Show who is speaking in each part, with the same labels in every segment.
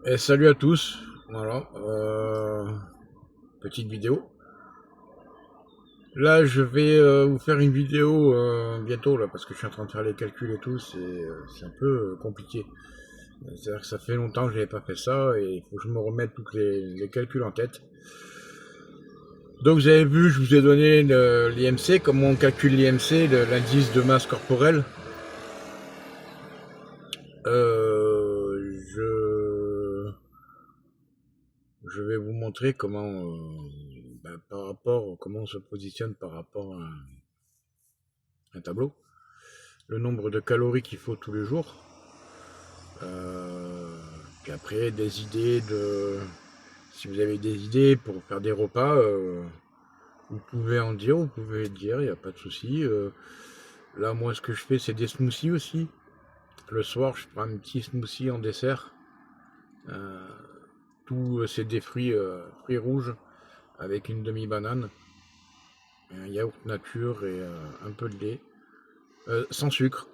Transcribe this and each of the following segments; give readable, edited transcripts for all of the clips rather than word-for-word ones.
Speaker 1: Et salut à tous, voilà, petite vidéo. Là, je vais vous faire une vidéo bientôt là, parce que je suis en train de faire les calculs et tout. C'est un peu compliqué. C'est-à-dire que ça fait longtemps que j'avais pas fait ça et il faut que je me remette tous les calculs en tête. Donc vous avez vu, je vous ai donné l'IMC, comment on calcule l'IMC, l'indice de masse corporelle. Je vais vous montrer comment, par rapport, comment on se positionne par rapport à un tableau, le nombre de calories qu'il faut tous les jours, euh, puis après des idées de, si vous avez des idées pour faire des repas, vous pouvez en dire, vous pouvez dire, il n'y a pas de souci. Là, moi, ce que je fais, c'est des smoothies aussi. Le soir, je prends un petit smoothie en dessert. Euh, Tout, c'est des fruits rouges avec une demi-banane, un yaourt nature et un peu de lait, sans sucre.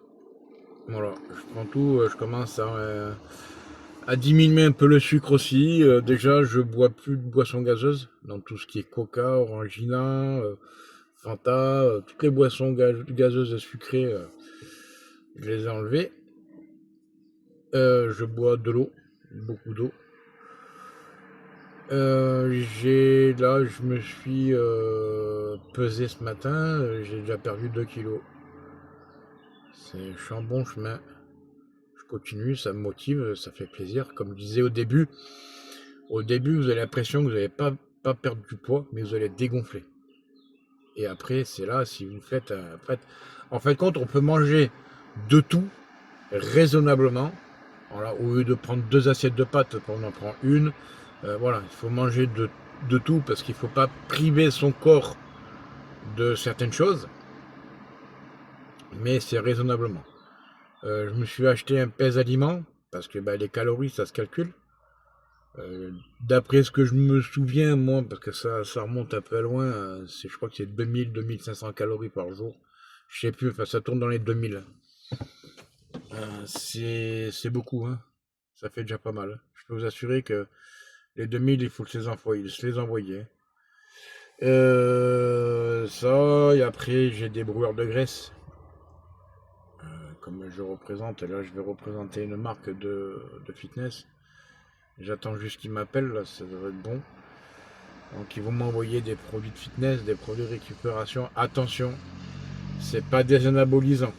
Speaker 1: Voilà, je prends tout, je commence à diminuer un peu le sucre aussi. Déjà, je bois plus de boissons gazeuses, donc tout ce qui est Coca, Orangina, Fanta, toutes les boissons gazeuses et sucrées, je les ai enlevées. Je bois de l'eau, beaucoup d'eau. Là, je me suis pesé ce matin, j'ai déjà perdu 2 kilos. Je suis en bon chemin. Je continue, ça me motive, ça fait plaisir. Comme je disais au début, vous avez l'impression que vous n'allez pas perdre du poids, mais vous allez dégonfler. Et après, c'est là, si vous faites, en fin de compte, on peut manger de tout raisonnablement. Voilà, au lieu de prendre 2 assiettes de pâtes, on en prend une. Voilà, il faut manger de tout parce qu'il ne faut pas priver son corps de certaines choses, mais c'est raisonnablement. Je me suis acheté un pèse-aliments parce que les calories, ça se calcule. D'après ce que je me souviens, moi, parce que ça remonte un peu loin, je crois que c'est 2000-2500 calories par jour. Je sais plus, enfin ça tourne dans les 2000. C'est beaucoup, hein. Ça fait déjà pas mal. Je peux vous assurer que les 2000, il faut se les envoyer. Ça, et après j'ai des brûleurs de graisse. Comme je représente, là je vais représenter une marque de fitness. J'attends juste qu'ils m'appellent, là, ça devrait être bon. Donc ils vont m'envoyer des produits de fitness, des produits de récupération. Attention, c'est pas des anabolisants.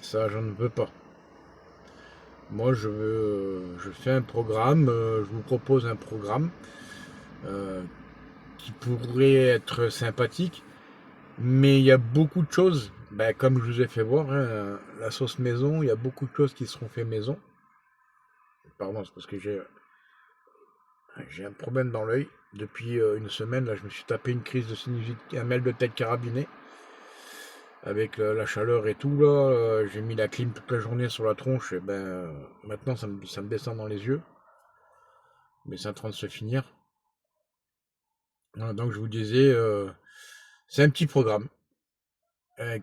Speaker 1: Ça, je ne veux pas. Moi, je fais un programme, je vous propose un programme euh, qui pourrait être sympathique, mais il y a beaucoup de choses, comme je vous ai fait voir, hein, la sauce maison, il y a beaucoup de choses qui seront faites maison. Pardon, c'est parce que j'ai un problème dans l'œil. Depuis une semaine, là, je me suis tapé une crise de sinusite, un mal de tête carabiné. Avec la chaleur et tout, là, j'ai mis la clim toute la journée sur la tronche, et maintenant ça me descend dans les yeux, mais c'est en train de se finir. Voilà, donc je vous disais, c'est un petit programme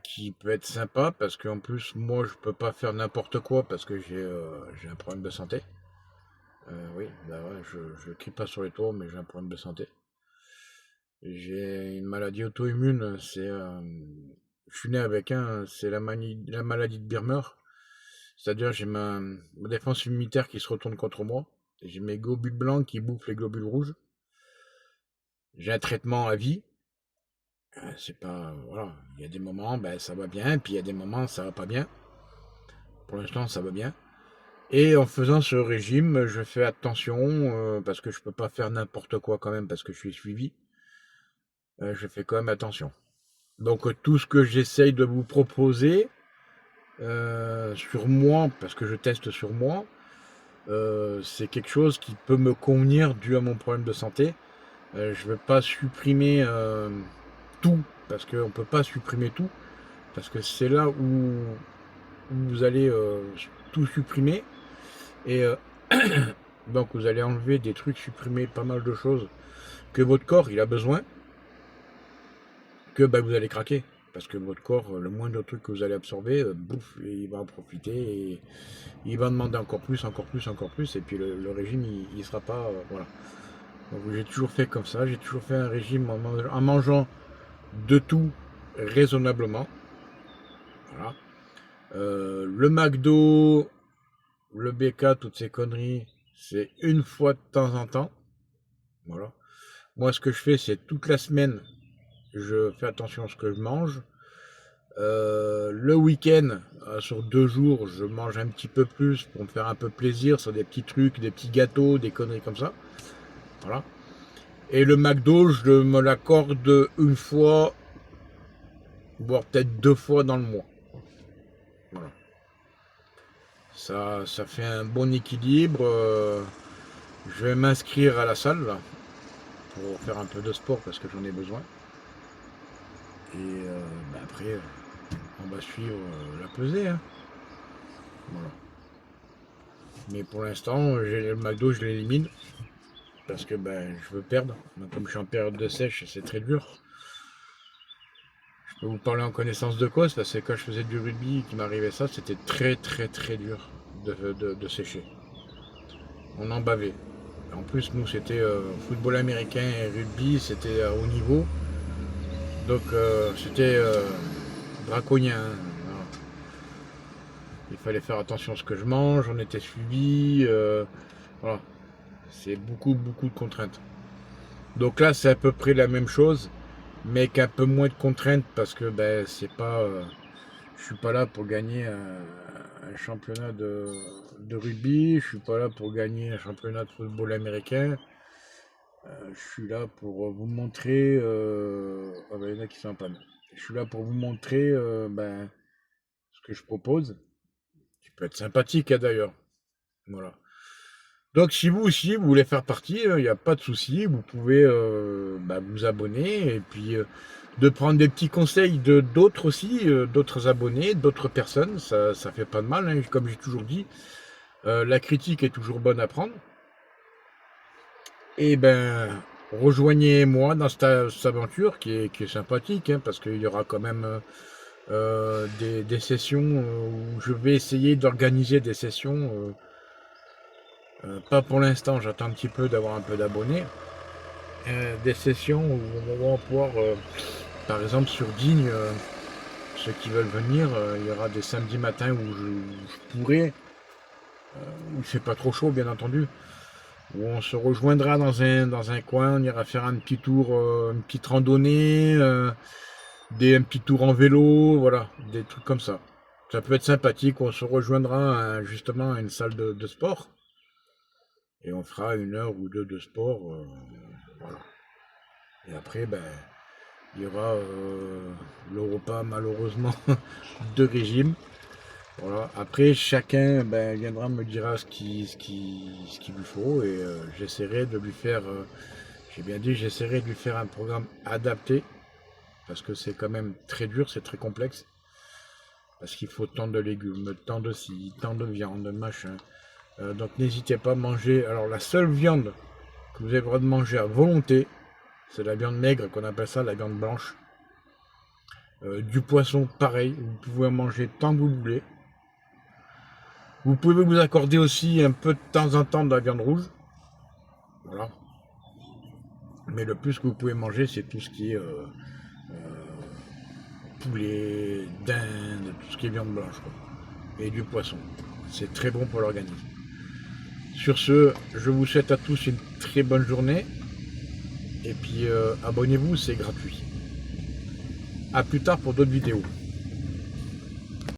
Speaker 1: qui peut être sympa, parce qu'en plus, moi, je peux pas faire n'importe quoi, parce que j'ai un problème de santé. Oui, ouais, je crie pas sur les toits, mais j'ai un problème de santé. J'ai une maladie auto-immune, je suis né avec c'est la maladie de Birmer. C'est-à-dire, j'ai ma défense immunitaire qui se retourne contre moi. J'ai mes globules blancs qui bouffent les globules rouges. J'ai un traitement à vie. C'est pas. Voilà. Il y a des moments, ça va bien. Puis il y a des moments, ça va pas bien. Pour l'instant, ça va bien. Et en faisant ce régime, je fais attention parce que je peux pas faire n'importe quoi quand même parce que je suis suivi. Je fais quand même attention. Donc tout ce que j'essaye de vous proposer sur moi, parce que je teste sur moi, c'est quelque chose qui peut me convenir dû à mon problème de santé. Je ne veux pas supprimer tout, parce qu'on ne peut pas supprimer tout, parce que c'est là où vous allez tout supprimer, et donc vous allez enlever des trucs, supprimer pas mal de choses que votre corps il a besoin, que vous allez craquer. parce que votre corps, le moindre truc que vous allez absorber, bouf, il va en profiter et il va demander encore plus, encore plus, encore plus, et puis le régime, il sera pas, voilà. Donc j'ai toujours fait comme ça, j'ai toujours fait un régime en mangeant de tout raisonnablement, voilà. Le McDo, le BK, toutes ces conneries, c'est une fois de temps en temps, voilà. Moi, ce que je fais, c'est toute la semaine, je fais attention à ce que je mange. Le week-end, sur 2 jours, je mange un petit peu plus pour me faire un peu plaisir sur des petits trucs, des petits gâteaux, des conneries comme ça. Voilà. Et le McDo, je me l'accorde une fois, voire peut-être 2 fois dans le mois. Voilà. Ça fait un bon équilibre. Je vais m'inscrire à la salle là, pour faire un peu de sport parce que j'en ai besoin. Et après, on va suivre la pesée. Hein. Voilà. Mais pour l'instant, le McDo, je l'élimine. Parce que je veux perdre. Comme je suis en période de sèche, c'est très dur. Je peux vous parler en connaissance de cause, parce que quand je faisais du rugby qui m'arrivait ça, c'était très très très dur de sécher. On en bavait. En plus, nous, c'était football américain et rugby, c'était à haut niveau. Donc, c'était draconien. Hein. Voilà. Il fallait faire attention à ce que je mange, on était suivi. Voilà. C'est beaucoup, beaucoup de contraintes. Donc là, c'est à peu près la même chose, mais qu'un peu moins de contraintes parce que c'est pas, je suis pas là pour gagner un championnat de rugby, je suis pas là pour gagner un championnat de football américain. Je suis là pour vous montrer. Il y en a qui sont en panne. Je suis là pour vous montrer ce que je propose. Qui peut être sympathique hein, d'ailleurs. Voilà. Donc si vous aussi vous voulez faire partie, il n'y a pas de souci, vous pouvez vous abonner et puis de prendre des petits conseils de d'autres aussi, d'autres abonnés, d'autres personnes, ça fait pas de mal, hein, comme j'ai toujours dit. La critique est toujours bonne à prendre. Et rejoignez-moi dans cette aventure qui est sympathique, hein, parce qu'il y aura quand même des sessions où je vais essayer d'organiser des sessions. Pas pour l'instant, j'attends un petit peu d'avoir un peu d'abonnés. Des sessions où on va pouvoir, par exemple sur Digne, ceux qui veulent venir, il y aura des samedis matins où je pourrai, où il fait pas trop chaud bien entendu, où on se rejoindra dans un coin, on ira faire un petit tour, une petite randonnée, un petit tour en vélo, voilà, des trucs comme ça. Ça peut être sympathique, on se rejoindra justement à une salle de sport. Et on fera 1 heure ou 2 de sport. Voilà. Et après, il y aura le repas, malheureusement, de régime. Voilà. Après, chacun viendra me dira ce qu'il lui faut. Et j'essaierai de lui faire, j'ai bien dit, j'essaierai de lui faire un programme adapté. Parce que c'est quand même très dur, c'est très complexe. Parce qu'il faut tant de légumes, tant de ci, tant de viande, machin. Donc n'hésitez pas à manger. Alors la seule viande que vous avez le droit de manger à volonté, c'est la viande maigre qu'on appelle ça la viande blanche. Du poisson pareil, vous pouvez en manger tant que vous voulez. Vous pouvez vous accorder aussi un peu de temps en temps de la viande rouge. Voilà. Mais le plus que vous pouvez manger, c'est tout ce qui est poulet, dinde, tout ce qui est viande blanche. Quoi. Et du poisson. C'est très bon pour l'organisme. Sur ce, je vous souhaite à tous une très bonne journée. Et puis abonnez-vous, c'est gratuit. A plus tard pour d'autres vidéos.